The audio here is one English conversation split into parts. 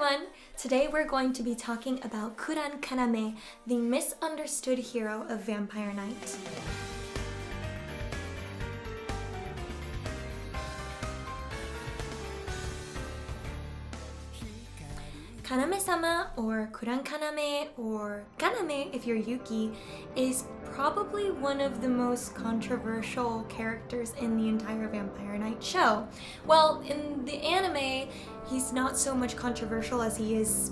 everyone! Today we're going to be talking about Kuran Kaname, the misunderstood hero of Vampire Knight. Kaname-sama, or Kuran Kaname, or Kaname if you're Yuki, is probably one of the most controversial characters in the entire Vampire Knight show. Well, in the anime, he's not so much controversial as he is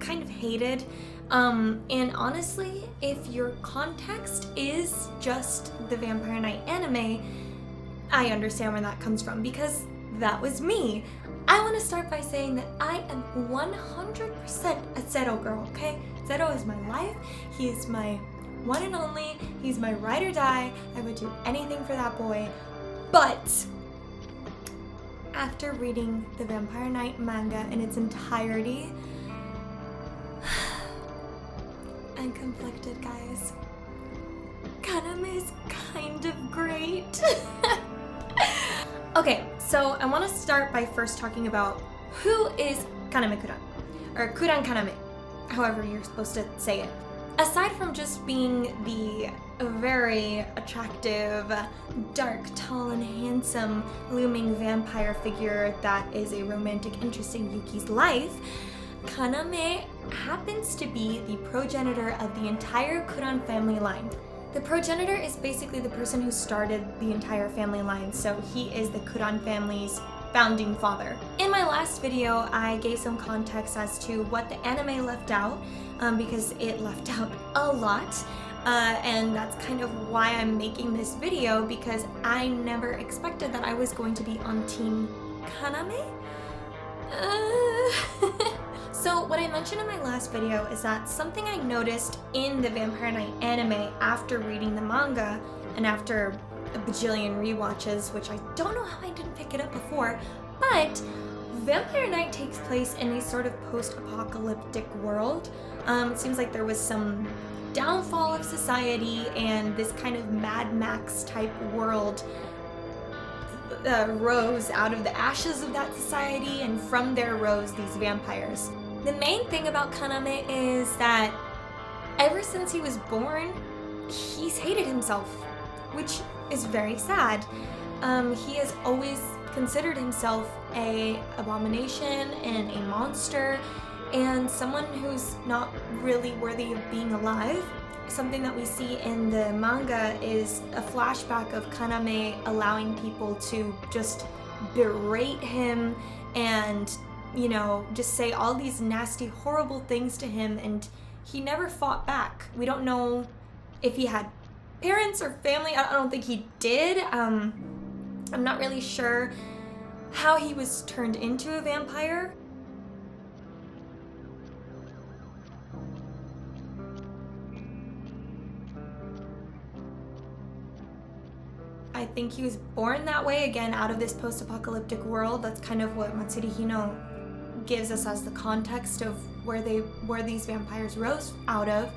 kind of hated. And honestly, if your context is just the Vampire Knight anime, I understand where that comes from, because that was me. I want to start by saying that I am 100% a Zero girl, okay? Zero is my life. He is my one and only. He's my ride or die. I would do anything for that boy. But after reading the Vampire Knight manga in its entirety, I'm conflicted, guys. Kaname is kind of great. Okay, so I want to start by first talking about who is Kaname-kuran, or Kuran Kaname, however you're supposed to say it. Aside from just being the very attractive, dark, tall, and handsome looming vampire figure that is a romantic interest in Yuki's life, Kaname happens to be the progenitor of the entire Kuran family line. The progenitor is basically the person who started the entire family line, so he is the Kuran family's founding father. In my last video, I gave some context as to what the anime left out, because it left out a lot, and that's kind of why I'm making this video, because I never expected that I was going to be on Team Kaname? So what I mentioned in my last video is that something I noticed in the Vampire Knight anime after reading the manga and after a bajillion rewatches, which I don't know how I didn't pick it up before, but Vampire Knight takes place in a sort of post-apocalyptic world. It seems like there was some downfall of society, and this kind of Mad Max type world rose out of the ashes of that society, and from there rose these vampires. The main thing about Kaname is that ever since he was born, he's hated himself, which is very sad. He has always considered himself an abomination and a monster, and someone who's not really worthy of being alive. Something that we see in the manga is a flashback of Kaname allowing people to just berate him and, you know, just say all these nasty, horrible things to him, and he never fought back. We don't know if he had parents or family. I don't think he did. I'm not really sure how he was turned into a vampire. I think he was born that way, again, out of this post-apocalyptic world. That's kind of what Matsuri Hino gives us as the context of where these vampires rose out of.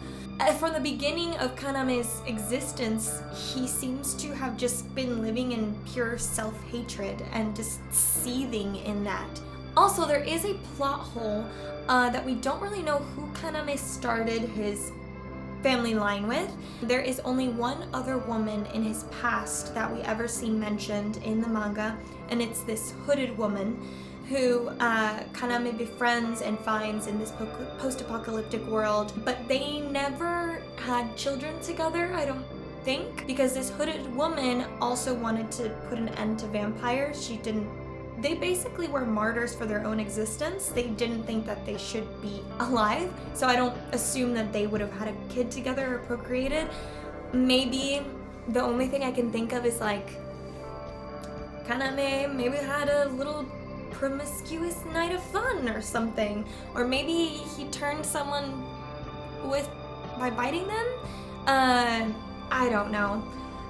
From the beginning of Kaname's existence, he seems to have just been living in pure self-hatred and just seething in that. Also, there is a plot hole that we don't really know who Kaname started his family line with. There is only one other woman in his past that we ever see mentioned in the manga, and it's this hooded woman who Kaname befriends and finds in this post-apocalyptic world, but they never had children together, I don't think, because this hooded woman also wanted to put an end to vampires. They basically were martyrs for their own existence. They didn't think that they should be alive, so I don't assume that they would have had a kid together or procreated. Maybe the only thing I can think of is like Kaname maybe had a little promiscuous night of fun or something, or maybe he turned someone by biting them. I don't know.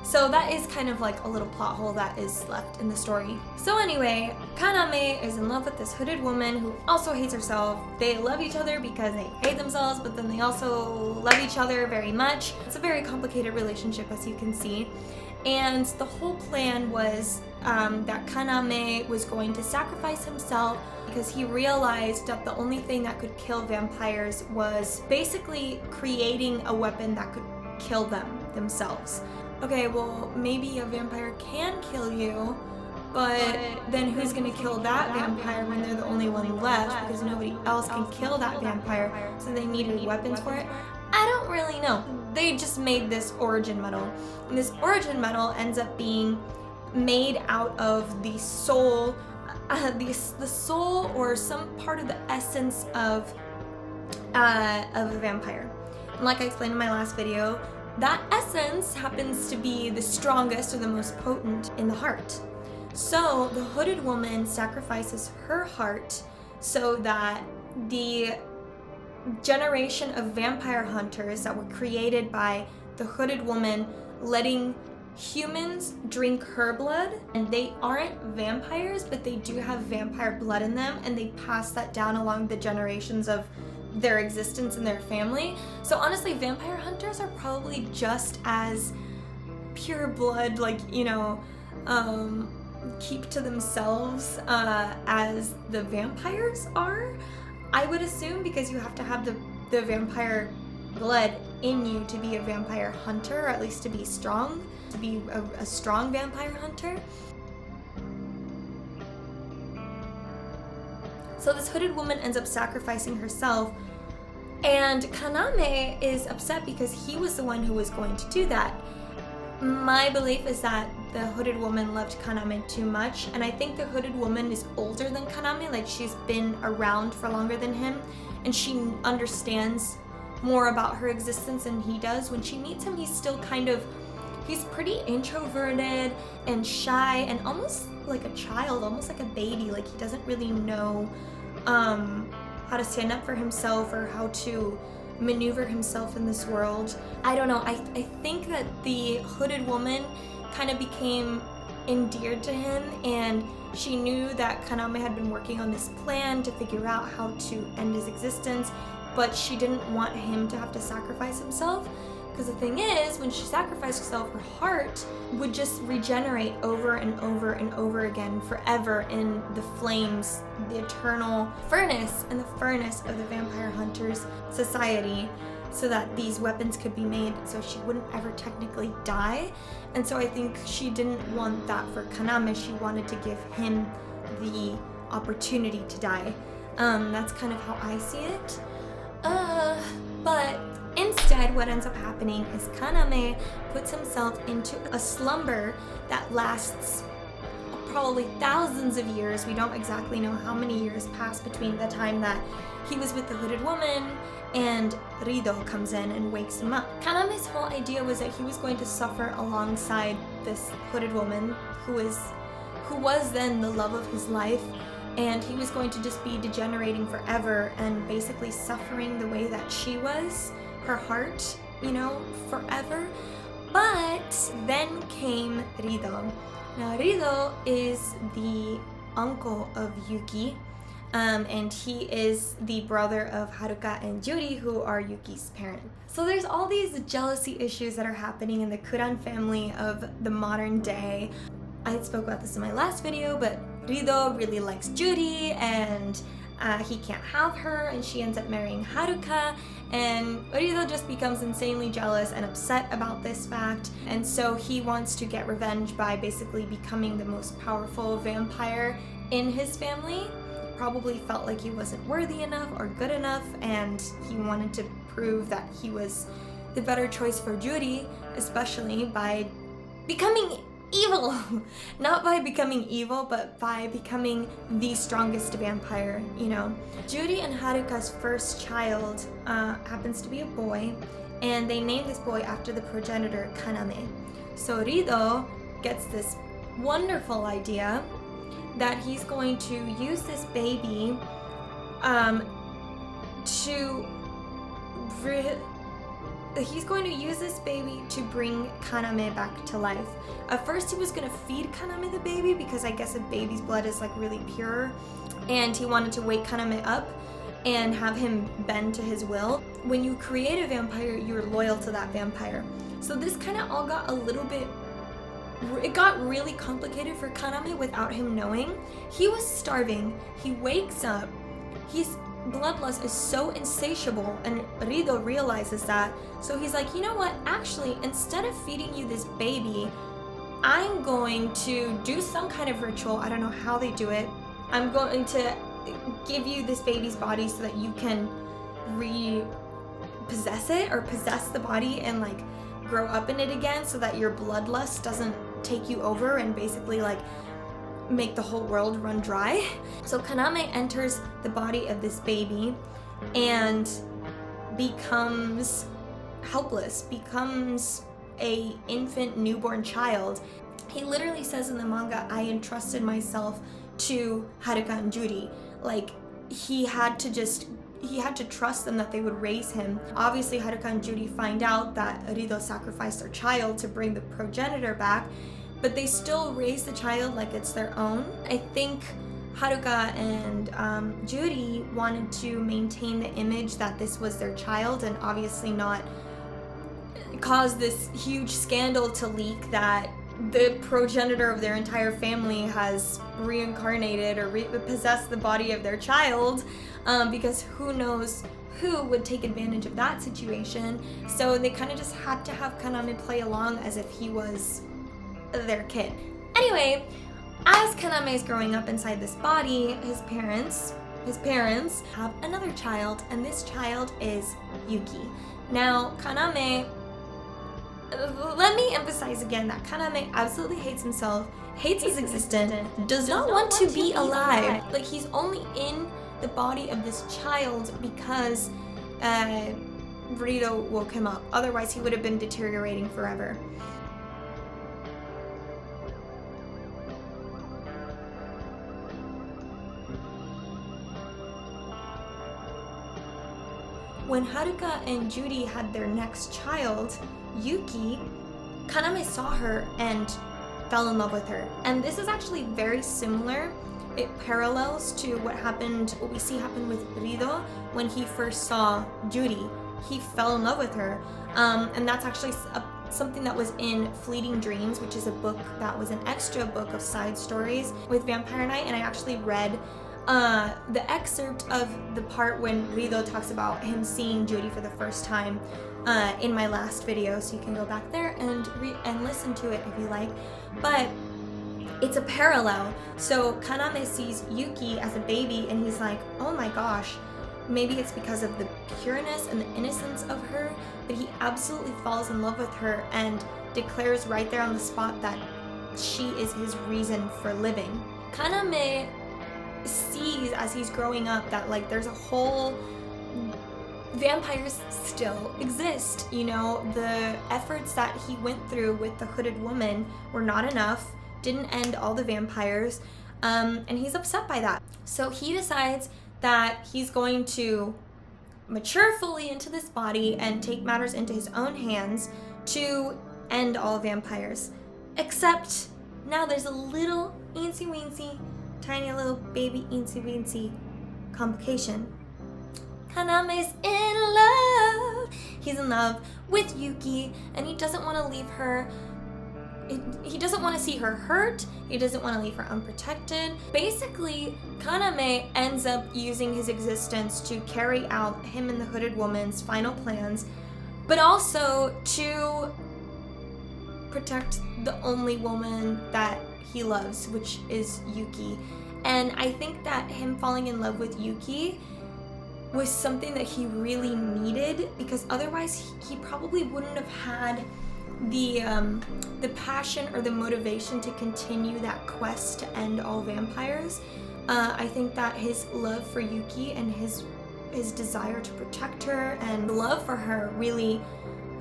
So that is kind of like a little plot hole that is left in the story. So anyway, Kaname is in love with this hooded woman who also hates herself. They love each other because they hate themselves, but then they also love each other very much. It's a very complicated relationship, as you can see. And the whole plan was that Kaname was going to sacrifice himself because he realized that the only thing that could kill vampires was basically creating a weapon that could kill them themselves. Okay, well, maybe a vampire can kill you, but then who's gonna kill that vampire when they're the only one left, because nobody else can kill that vampire, so they needed weapons for it? I don't really know. They just made this origin medal, and this origin medal ends up being made out of the soul, the soul or some part of the essence of a vampire. And like I explained in my last video, that essence happens to be the strongest or the most potent in the heart. So the hooded woman sacrifices her heart so that the generation of vampire hunters that were created by the hooded woman letting humans drink her blood, and they aren't vampires, but they do have vampire blood in them, and they pass that down along the generations of their existence in their family. So honestly, vampire hunters are probably just as pure blood, like, you know, keep to themselves as the vampires are, I would assume, because you have to have the vampire blood in you to be a vampire hunter, or at least to be strong, to be a strong vampire hunter. So this hooded woman ends up sacrificing herself, and Kaname is upset because he was the one who was going to do that. My belief is that the hooded woman loved Kaname too much, and I think the hooded woman is older than Kaname, like she's been around for longer than him, and she understands more about her existence than he does. When she meets him, he's still he's pretty introverted and shy and almost like a child, almost like a baby, like he doesn't really know how to stand up for himself or how to maneuver himself in this world. I don't know, I think that the hooded woman kind of became endeared to him, and she knew that Kaname had been working on this plan to figure out how to end his existence, but she didn't want him to have to sacrifice himself, because the thing is, when she sacrificed herself, her heart would just regenerate over and over and over again forever in the flames, the eternal furnace and the furnace of the vampire hunters society, so that these weapons could be made so she wouldn't ever technically die. And so I think she didn't want that for Kaname. She wanted to give him the opportunity to die. That's kind of how I see it. But instead, what ends up happening is Kaname puts himself into a slumber that lasts probably thousands of years. We don't exactly know how many years pass between the time that he was with the hooded woman and Rido comes in and wakes him up. Kaname's whole idea was that he was going to suffer alongside this hooded woman who was then the love of his life, and he was going to just be degenerating forever and basically suffering the way that she was, her heart, you know, forever. But then came Rido. Now Rido is the uncle of Yuki, and he is the brother of Haruka and Yuri, who are Yuki's parents. So there's all these jealousy issues that are happening in the Kuran family of the modern day. I spoke about this in my last video, but Rido really likes Yuri, and he can't have her, and she ends up marrying Haruka, and Rido just becomes insanely jealous and upset about this fact, and so he wants to get revenge by basically becoming the most powerful vampire in his family. Probably felt like he wasn't worthy enough or good enough, and he wanted to prove that he was the better choice for Yuri, especially by becoming evil. Not by becoming evil, but by becoming the strongest vampire, you know. Yuri and Haruka's first child happens to be a boy, and they named this boy after the progenitor Kaname. So Rido gets this wonderful idea that he's going to use this baby to bring Kaname back to life. At first he was going to feed Kaname the baby, because I guess a baby's blood is like really pure, and he wanted to wake Kaname up and have him bend to his will. When you create a vampire, you're loyal to that vampire. So this kind of all got a little bit it got really complicated for Kaname without him knowing. He was starving. He wakes up. His bloodlust is so insatiable, and Rido realizes that. So he's like, you know what? Actually, instead of feeding you this baby, I'm going to do some kind of ritual. I don't know how they do it. I'm going to give you this baby's body so that you can repossess it, or possess the body and like grow up in it again, so that your bloodlust doesn't take you over and basically like make the whole world run dry. So Kaname enters the body of this baby and becomes helpless, becomes a infant newborn child. He literally says in the manga, I entrusted myself to Haruka and Judy. Like, he had to trust them that they would raise him. Obviously, Haruka and Judy find out that Rido sacrificed their child to bring the progenitor back, but they still raise the child like it's their own. I think Haruka and Judy wanted to maintain the image that this was their child, and obviously not cause this huge scandal to leak that the progenitor of their entire family has reincarnated or possessed the body of their child, because who knows who would take advantage of that situation. So they kind of just had to have Kaname play along as if he was their kid. Anyway, as Kaname is growing up inside this body, his parents have another child, and this child is Yuki. Now, Kaname, let me emphasize again that Kaname absolutely hates himself, hates his existence, does not want to be alive. Like, he's only in the body of this child because Rido woke him up. Otherwise, he would have been deteriorating forever. When Haruka and Judy had their next child, Yuki, Kaname saw her and fell in love with her. And this is actually very similar. It parallels to what we see happen with Rido when he first saw Judy. He fell in love with her. And that's actually something that was in Fleeting Dreams, which is a book that was an extra book of side stories with Vampire Knight. And I actually read the excerpt of the part when Rido talks about him seeing Judy for the first time in my last video, so you can go back there and listen to it if you like. But it's a parallel. So Kaname sees Yuki as a baby and he's like, oh my gosh, maybe it's because of the pureness and the innocence of her, but he absolutely falls in love with her and declares right there on the spot that she is his reason for living. Kaname sees as he's growing up that like there's a whole vampires still exist, you know. The efforts that he went through with the hooded woman were not enough, didn't end all the vampires, and he's upset by that. So he decides that he's going to mature fully into this body and take matters into his own hands to end all vampires. Except now there's a little eensy weensy tiny little baby eensy weensy complication. Kaname's in love. He's in love with Yuki and he doesn't want to leave her. He doesn't want to see her hurt. He doesn't want to leave her unprotected. Basically, Kaname ends up using his existence to carry out him and the hooded woman's final plans, but also to protect the only woman that he loves, which is Yuki. And I think that him falling in love with Yuki was something that he really needed, because otherwise he probably wouldn't have had the passion or the motivation to continue that quest to end all vampires. I think that his love for Yuki and his desire to protect her and love for her really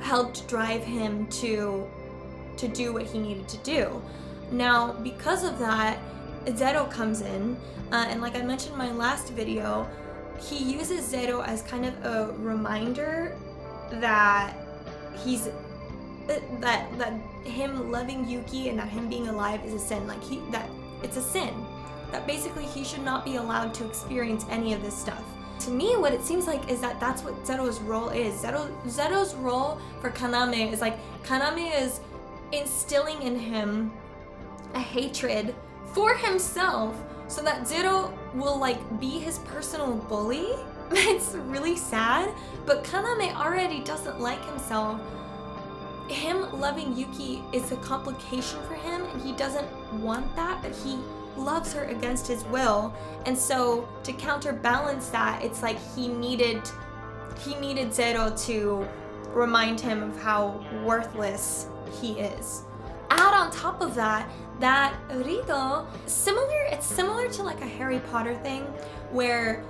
helped drive him to do what he needed to do. Now, because of that, Zero comes in, and like I mentioned in my last video, he uses Zero as kind of a reminder that that him loving Yuki and that him being alive is a sin. Like that it's a sin. That basically he should not be allowed to experience any of this stuff. To me, what it seems like is that that's what Zero's role is. Zero's role for Kaname is like, Kaname is instilling in him a hatred for himself so that Zero will like be his personal bully. It's really sad, but Kaname already doesn't like himself. Him loving Yuki is a complication for him, and he doesn't want that, but he loves her against his will. And so to counterbalance that, it's like he needed Zero to remind him of how worthless he is. Add on top of that Rido, it's similar to like a Harry Potter thing where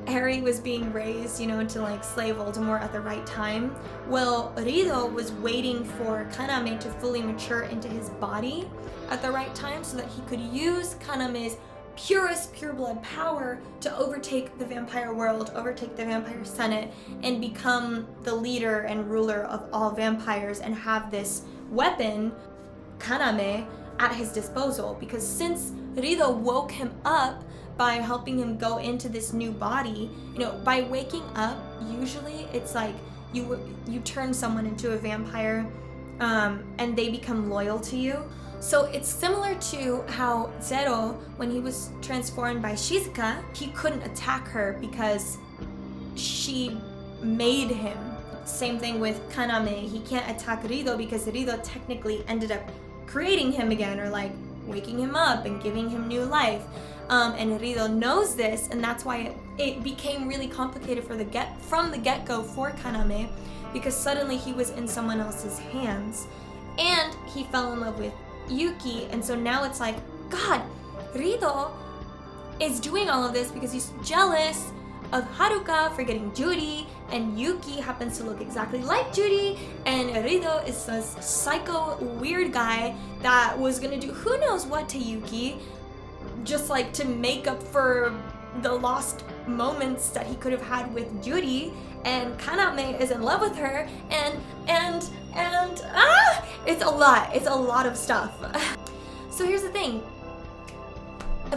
Harry was being raised, you know, to like slay Voldemort at the right time. Well, Rido was waiting for Kaname to fully mature into his body at the right time so that he could use Kaname's purest pureblood power to overtake the vampire world, overtake the vampire senate, and become the leader and ruler of all vampires and have this weapon, Kaname, at his disposal. Because since Rido woke him up by helping him go into this new body, you know, by waking up, usually it's like you turn someone into a vampire and they become loyal to you. So it's similar to how Zero, when he was transformed by Shizuka, he couldn't attack her because she made him. Same thing with Kaname, he can't attack Rido because Rido technically ended up creating him again, or like waking him up and giving him new life. And Rido knows this, and that's why it became really complicated from the get-go for Kaname, because suddenly he was in someone else's hands, and he fell in love with Yuki, and so now it's like, God, Rido is doing all of this because he's jealous of Haruka for getting Judy, and Yuki happens to look exactly like Judy, and Rido is this psycho weird guy that was gonna do who knows what to Yuki, just like to make up for the lost moments that he could have had with Judy. And Kaname is in love with her, and it's a lot of stuff. So here's the thing.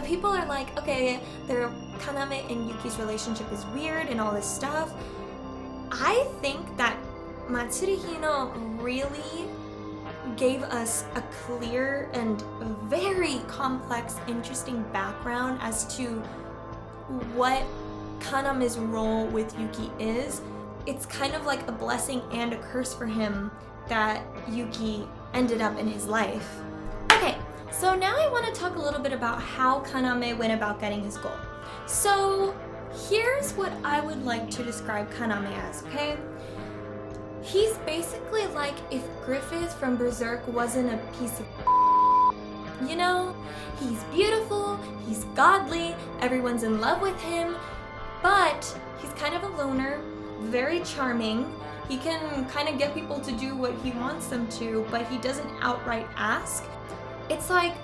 People are like, okay, Kaname and Yuki's relationship is weird and all this stuff. I think that Matsuri Hino really gave us a clear and very complex, interesting background as to what Kaname's role with Yuki is. It's kind of like a blessing and a curse for him that Yuki ended up in his life. Okay, so now I want to talk a little bit about how Kaname went about getting his goal. So here's what I would like to describe Kaname as, okay? He's basically like if Griffith from Berserk wasn't a piece of you know? He's beautiful, he's godly, everyone's in love with him, but he's kind of a loner, very charming. He can kind of get people to do what he wants them to, but he doesn't outright ask. It's like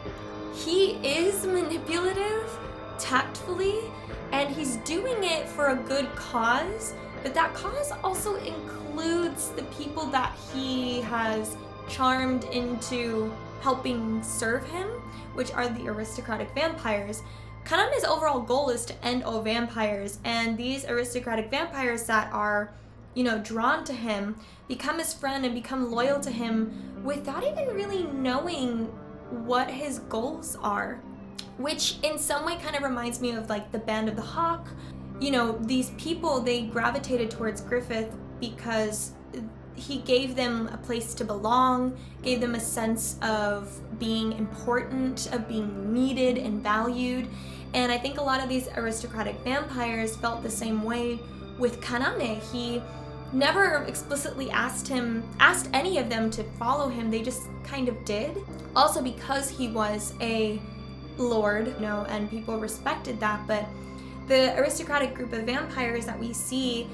he is manipulative tactfully, and he's doing it for a good cause, but that cause also includes the people that he has charmed into helping serve him, which are the aristocratic vampires. Kaname's overall goal is to end all vampires, and these aristocratic vampires that are, you know, drawn to him become his friend and become loyal to him without even really knowing what his goals are, which in some way kind of reminds me of like the Band of the Hawk. You know, these people, they gravitated towards Griffith because he gave them a place to belong, gave them a sense of being important, of being needed and valued. And I think a lot of these aristocratic vampires felt the same way with Kaname. He never explicitly asked any of them to follow him, they just kind of did. Also because he was a lord, you know, and people respected that, but the aristocratic group of vampires that we see,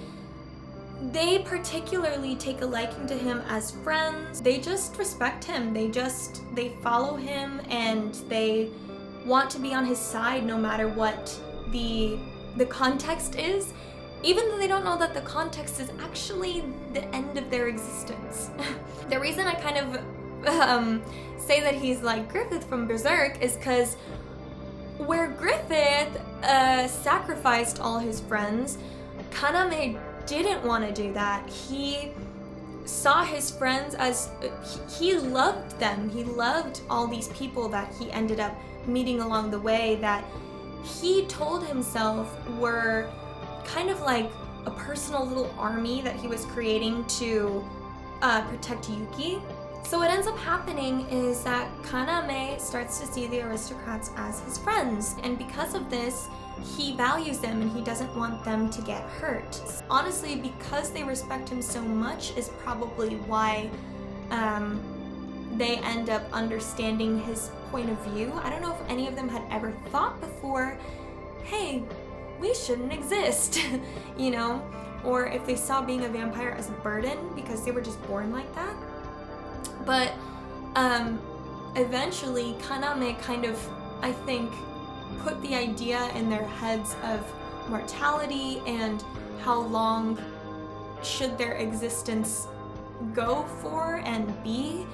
they particularly take a liking to him as friends. They just respect him. They follow him, and they want to be on his side no matter what the context is, even though they don't know that the context is actually the end of their existence. The reason I kind of say that he's like Griffith from Berserk is because where Griffith sacrificed all his friends, Kaname didn't want to do that. He saw his friends as he loved them. He loved all these people that he ended up meeting along the way that he told himself were kind of like a personal little army that he was creating to protect Yuki. So what ends up happening is that Kaname starts to see the aristocrats as his friends, and because of this, he values them and he doesn't want them to get hurt. Honestly, because they respect him so much is probably why they end up understanding his point of view. I don't know if any of them had ever thought before, hey, we shouldn't exist, you know? Or if they saw being a vampire as a burden because they were just born like that. But eventually Kaname kind of, I think, put the idea in their heads of mortality and how long should their existence go for and be.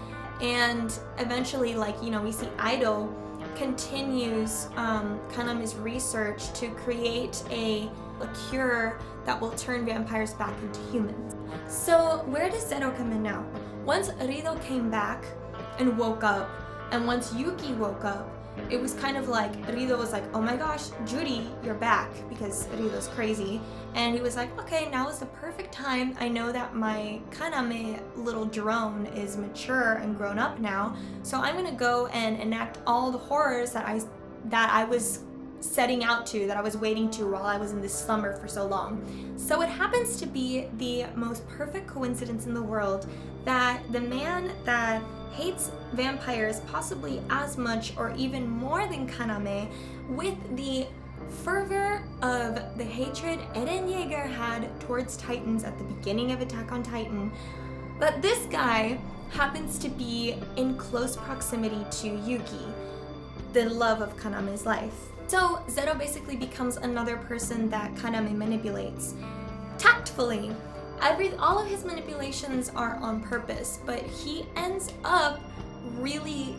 And eventually, like, you know, we see Idol continues Kaname's research to create a cure that will turn vampires back into humans. So where does Zero come in now? Once Rido came back and woke up, and once Yuki woke up, it was kind of like Rido was like, oh my gosh, Judy, you're back, because Rido's crazy. And he was like, okay, now is the perfect time. I know that my Kaname little drone is mature and grown up now, so I'm gonna go and enact all the horrors that I was setting out to, that I was waiting to while I was in this slumber for so long. So it happens to be the most perfect coincidence in the world that the man that hates vampires possibly as much or even more than Kaname, with the fervor of the hatred Eren Yeager had towards Titans at the beginning of Attack on Titan, that this guy happens to be in close proximity to Yuki, the love of Kaname's life. So Zero basically becomes another person that Kaname manipulates. Tactfully. All of his manipulations are on purpose, but he ends up really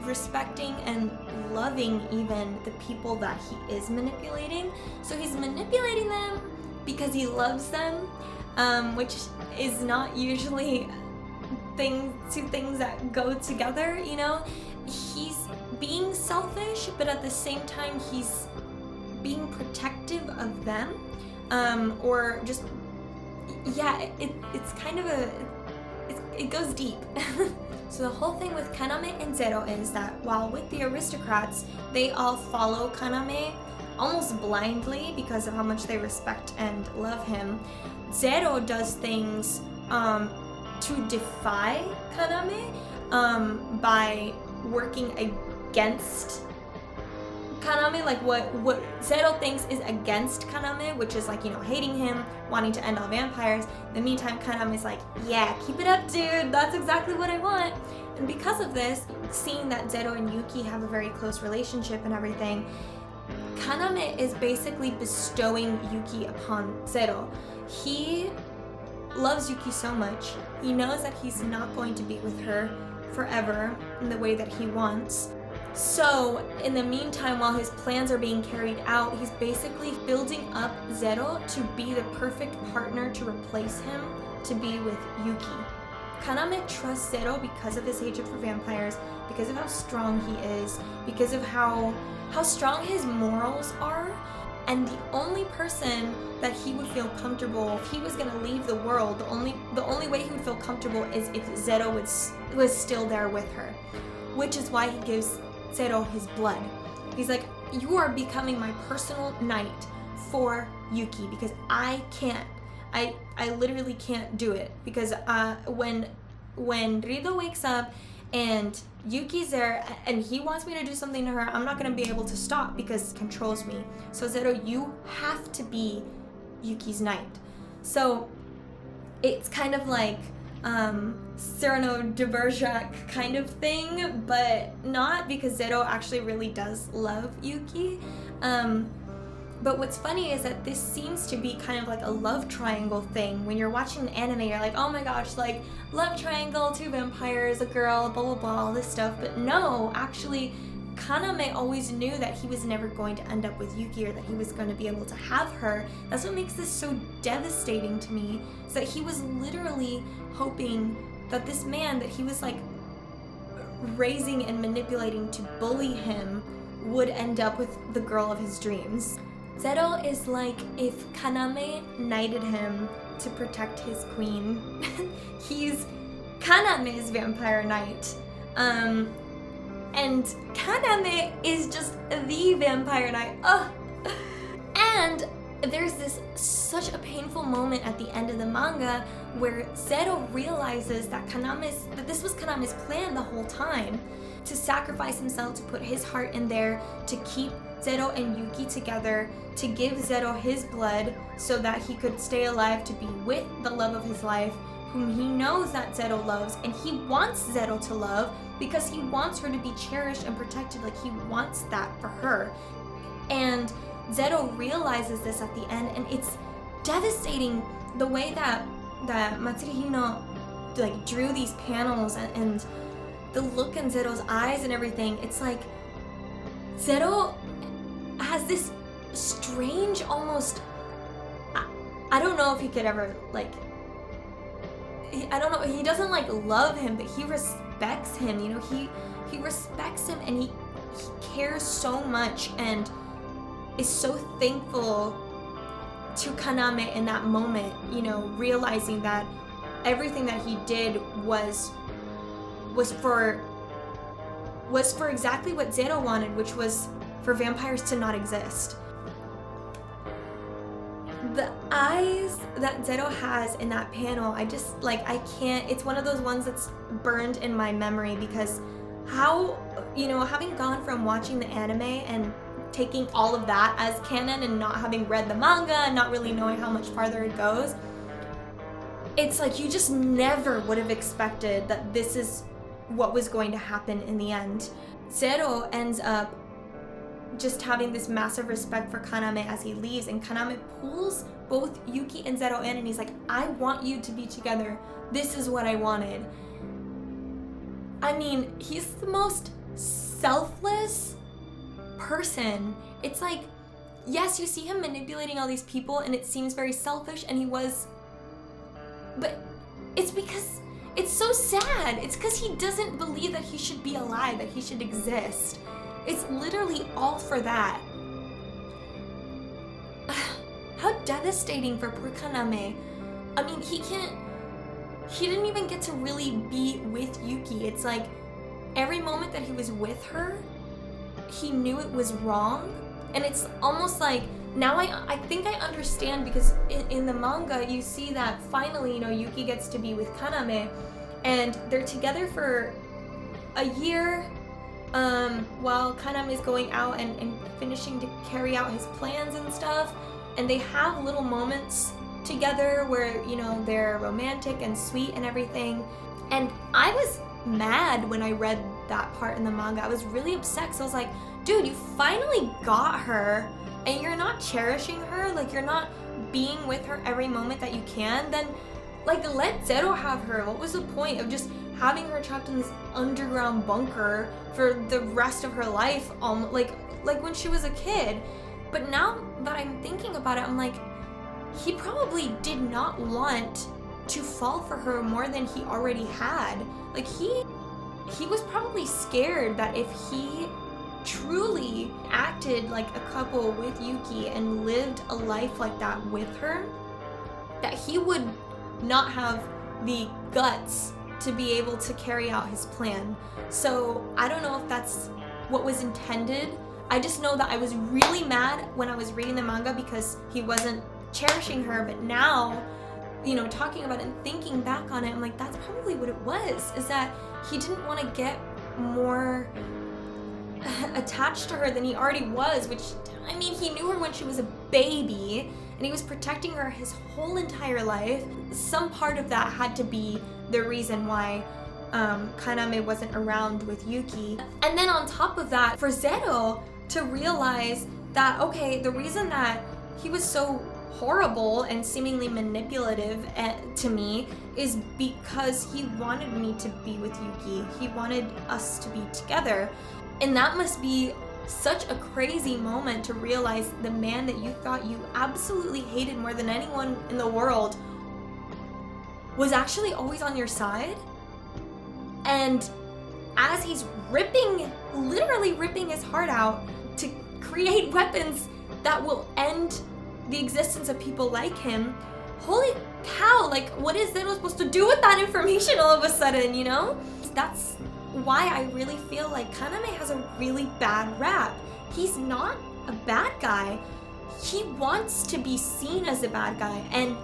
respecting and loving even the people that he is manipulating. So he's manipulating them because he loves them, which is not usually two things that go together, you know? He's being selfish, but at the same time he's being protective of them, or just, yeah, it's kind of it goes deep. So the whole thing with Kaname and Zero is that while with the aristocrats, they all follow Kaname almost blindly because of how much they respect and love him, Zero does things to defy Kaname by working against Kaname, like what Zero thinks is against Kaname, which is like, you know, hating him, wanting to end all vampires. In the meantime, Kaname's like, yeah, keep it up, dude, that's exactly what I want. And because of this, seeing that Zero and Yuki have a very close relationship and everything, Kaname is basically bestowing Yuki upon Zero. He loves Yuki so much, he knows that he's not going to be with her forever in the way that he wants. So in the meantime, while his plans are being carried out, he's basically building up Zero to be the perfect partner to replace him, to be with Yuki. Kaname trusts Zero because of his hatred for vampires, because of how strong he is, because of how strong his morals are. And the only person that he would feel comfortable if he was gonna leave the world, the only way he would feel comfortable is if Zero was still there with her, which is why he gives Zero his blood. He's like, you are becoming my personal knight for Yuki, because I can't. I literally can't do it, because when Rido wakes up and Yuki's there and he wants me to do something to her, I'm not going to be able to stop because it controls me. So Zero, you have to be Yuki's knight. So it's kind of like Cyrano de Bergerac kind of thing, but not, because Zero actually really does love Yuki. But what's funny is that this seems to be kind of like a love triangle thing. When you're watching an anime, you're like, oh my gosh, like, love triangle, two vampires, a girl, blah, blah, blah, all this stuff. But no, actually, Kaname always knew that he was never going to end up with Yuki, or that he was going to be able to have her. That's what makes this so devastating to me, is that he was literally hoping that this man that he was like raising and manipulating to bully him would end up with the girl of his dreams. Zero is like if Kaname knighted him to protect his queen. He's Kaname's vampire knight. And Kaname is just the vampire knight. Ugh. And there's this such a painful moment at the end of the manga where Zero realizes that this was Kaname's plan the whole time, to sacrifice himself, to put his heart in there, to keep Zero and Yuki together, to give Zero his blood so that he could stay alive to be with the love of his life, whom he knows that Zero loves, and he wants Zero to love because he wants her to be cherished and protected, like he wants that for her. And Zero realizes this at the end, and it's devastating the way that Matsuri Hino like drew these panels, and the look in Zero's eyes and everything. It's like Zero has this strange, almost, I don't know if he could ever like, I don't know, he doesn't like love him, but he respects him, you know, he respects him, and he cares so much and is so thankful to Kaname in that moment, you know, realizing that everything that he did was for exactly what Zero wanted, which was for vampires to not exist. The eyes that Zero has in that panel, I just, like, I can't, it's one of those ones that's burned in my memory, because how, you know, having gone from watching the anime and taking all of that as canon and not having read the manga and not really knowing how much farther it goes, it's like you just never would have expected that this is what was going to happen in the end. Zero ends up just having this massive respect for Kaname as he leaves, and Kaname pulls both Yuki and Zero in, and he's like, I want you to be together. This is what I wanted. I mean, he's the most selfless person. It's like, yes, you see him manipulating all these people and it seems very selfish, and he was, but it's because it's so sad. It's because he doesn't believe that he should be alive, that he should exist. It's literally all for that. How devastating for poor Kaname. I mean, he didn't even get to really be with Yuki. It's like every moment that he was with her, he knew it was wrong. And it's almost like, now I think I understand, because in the manga you see that finally, you know, Yuki gets to be with Kaname, and they're together for a year while Kaname is going out and finishing to carry out his plans and stuff, and they have little moments together where, you know, they're romantic and sweet and everything. And I was mad when I read that part in the manga. I was really upset, because I was like, dude, you finally got her and you're not cherishing her, like you're not being with her every moment that you can, then like let Zero have her. What was the point of just having her trapped in this underground bunker for the rest of her life, like when she was a kid? But now that I'm thinking about it, I'm like, he probably did not want to fall for her more than he already had. Like he was probably scared that if he truly acted like a couple with Yuki and lived a life like that with her, that he would not have the guts to be able to carry out his plan. So I don't know if that's what was intended. I just know that I was really mad when I was reading the manga because he wasn't cherishing her, but now, you know, talking about it and thinking back on it, I'm like, that's probably what it was, is that he didn't want to get more attached to her than he already was, which, I mean, he knew her when she was a baby, and he was protecting her his whole entire life. Some part of that had to be the reason why Kaname wasn't around with Yuki. And then on top of that, for Zero to realize that, okay, the reason that he was so horrible and seemingly manipulative to me is because he wanted me to be with Yuki. He wanted us to be together. And that must be such a crazy moment to realize the man that you thought you absolutely hated more than anyone in the world was actually always on your side. And as he's literally ripping his heart out to create weapons that will end the existence of people like him, holy cow, like what is Zero supposed to do with that information all of a sudden, you know? That's why I really feel like Kaname has a really bad rap. He's not a bad guy. He wants to be seen as a bad guy, and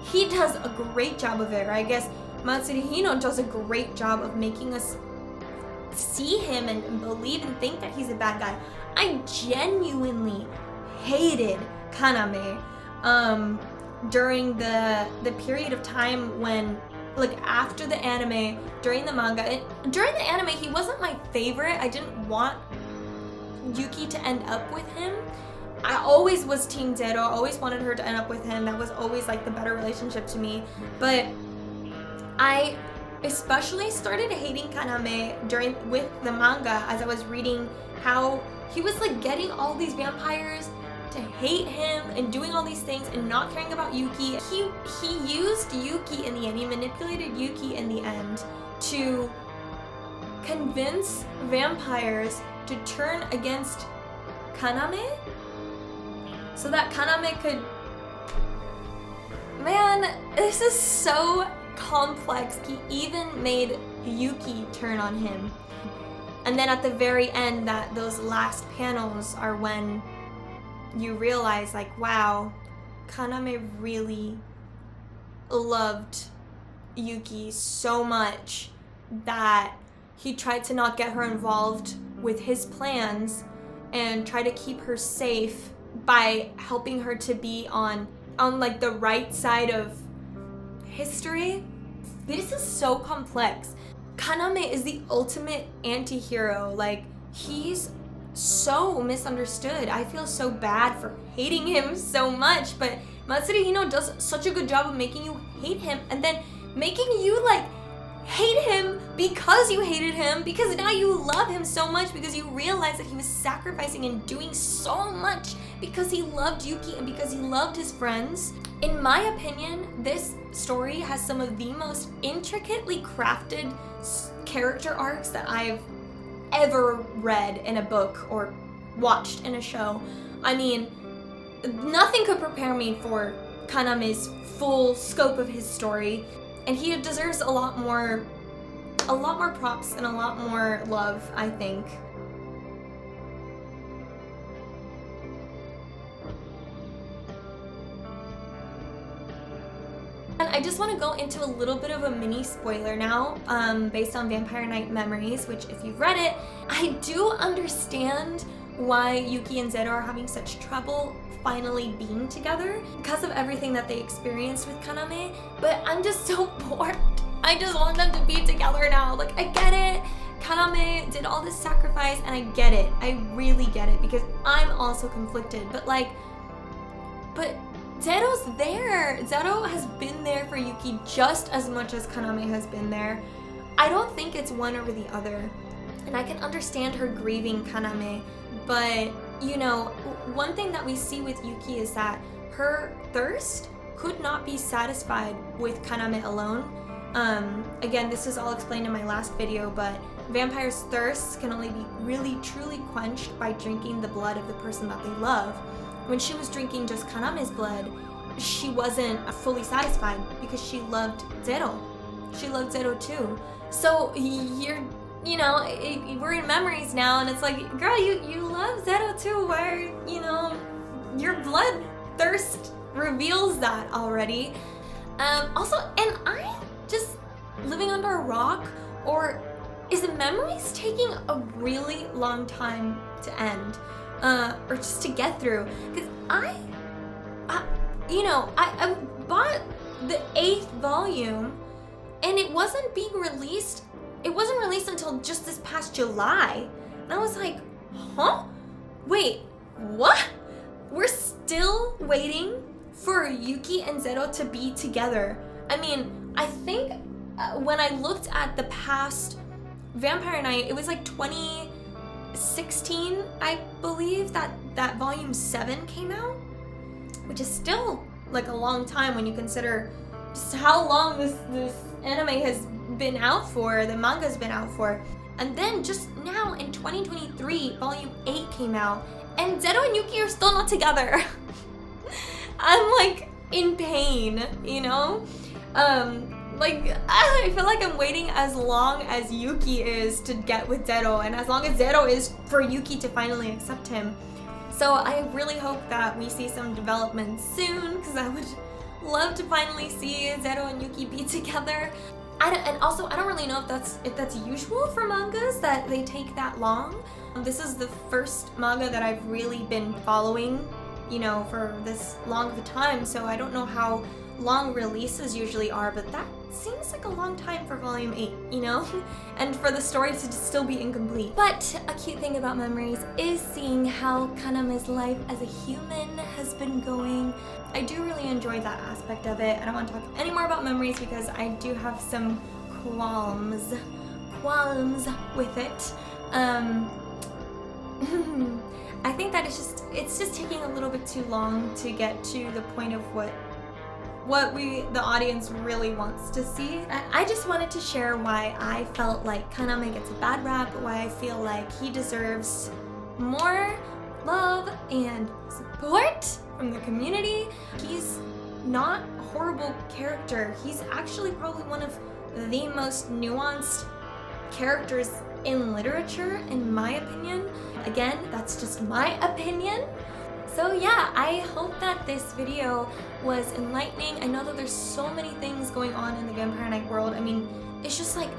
he does a great job of it, or I guess Matsuri Hino does a great job of making us see him and believe and think that he's a bad guy. I genuinely hated Kaname during the period of time when, like, after the anime, during the manga. During the anime, he wasn't my favorite. I didn't want Yuki to end up with him. I always was Team Zero, always wanted her to end up with him. That was always like the better relationship to me. But I especially started hating Kaname with the manga as I was reading how he was like getting all these vampires to hate him and doing all these things and not caring about Yuki. He used Yuki in the end, he manipulated Yuki in the end to convince vampires to turn against Kaname so that Kaname could... Man, this is so complex. He even made Yuki turn on him. And then at the very end, those last panels are when you realize, like, wow, Kaname really loved Yuki so much that he tried to not get her involved with his plans and try to keep her safe by helping her to be on like the right side of history. This is so complex. Kaname is the ultimate anti-hero. Like, he's so misunderstood. I feel so bad for hating him so much, but Matsuri Hino does such a good job of making you hate him and then making you like hate him because you hated him, because now you love him so much because you realize that he was sacrificing and doing so much because he loved Yuki and because he loved his friends. In my opinion, this story has some of the most intricately crafted character arcs that I've ever read in a book or watched in a show. I mean, nothing could prepare me for Kaname's full scope of his story, and he deserves a lot more props and a lot more love, I think. And I just want to go into a little bit of a mini spoiler now, based on Vampire Knight Memories, which if you've read it, I do understand why Yuki and Zero are having such trouble finally being together because of everything that they experienced with Kaname, but I'm just so bored. I just want them to be together now. Like, I get it. Kaname did all this sacrifice and I get it. I really get it because I'm also conflicted, but Zero's there. Zero has been there for Yuki just as much as Kaname has been there. I don't think it's one over the other. And I can understand her grieving Kaname, but, you know, one thing that we see with Yuki is that her thirst could not be satisfied with Kaname alone. Again, this is all explained in my last video, but vampires' thirsts can only be really, truly quenched by drinking the blood of the person that they love. When she was drinking just Kaname's blood, she wasn't fully satisfied because she loved Zero. She loved Zero too. So we're in Memories now, and it's like, girl, you love Zero too. Why, your blood thirst reveals that already. Also, am I just living under a rock, or is the Memories taking a really long time to end? Or just to get through, because I bought the 8th volume and it wasn't being released. It wasn't released until just this past July, and I was like, huh? Wait, what? We're still waiting for Yuki and Zero to be together. I mean, I think when I looked at the past Vampire Knight, it was like 2017 2016, I believe, that volume 7 came out, which is still like a long time when you consider just how long this anime has been out for, the manga's been out for. And then just now in 2023, volume 8 came out, and Zero and Yuki are still not together. I'm like in pain, you know? Like, I feel like I'm waiting as long as Yuki is to get with Zero, and as long as Zero is for Yuki to finally accept him. So I really hope that we see some development soon, because I would love to finally see Zero and Yuki be together. And also, I don't really know if that's usual for mangas, that they take that long. This is the first manga that I've really been following, you know, for this long of a time, so I don't know how long releases usually are, but that seems like a long time for volume 8, you know? And for the story to still be incomplete. But a cute thing about Memories is seeing how Kaname's life as a human has been going. I do really enjoy that aspect of it. I don't want to talk any more about Memories because I do have some qualms with it. I think that it's just taking a little bit too long to get to the point of what the audience really wants to see. I just wanted to share why I felt like Kaname gets a bad rap, why I feel like he deserves more love and support from the community. He's not a horrible character. He's actually probably one of the most nuanced characters in literature, in my opinion. Again, that's just my opinion. So yeah, I hope that this video was enlightening. I know that there's so many things going on in the Vampire Knight world. I mean, it's just like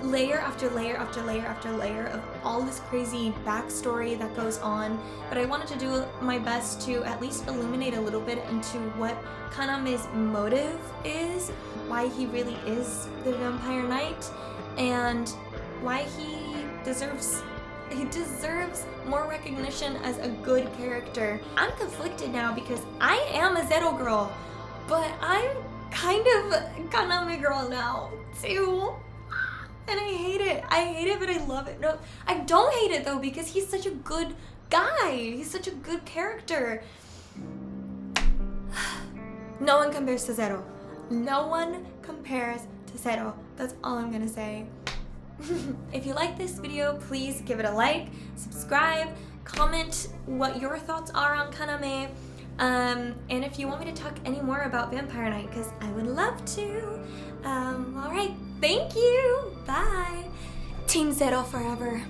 layer after layer after layer after layer of all this crazy backstory that goes on. But I wanted to do my best to at least illuminate a little bit into what Kaname's motive is, why he really is the Vampire Knight, and why he deserves more recognition as a good character. I'm conflicted now because I am a Zero girl, but I'm kind of Kaname girl now too. And I hate it. I hate it, but I love it. No, I don't hate it though, because he's such a good guy. He's such a good character. No one compares to Zero. No one compares to Zero. That's all I'm gonna say. If you like this video, please give it a like, subscribe, comment what your thoughts are on Kaname, and if you want me to talk any more about Vampire Knight, because I would love to. Alright, thank you, bye. Team Zero forever.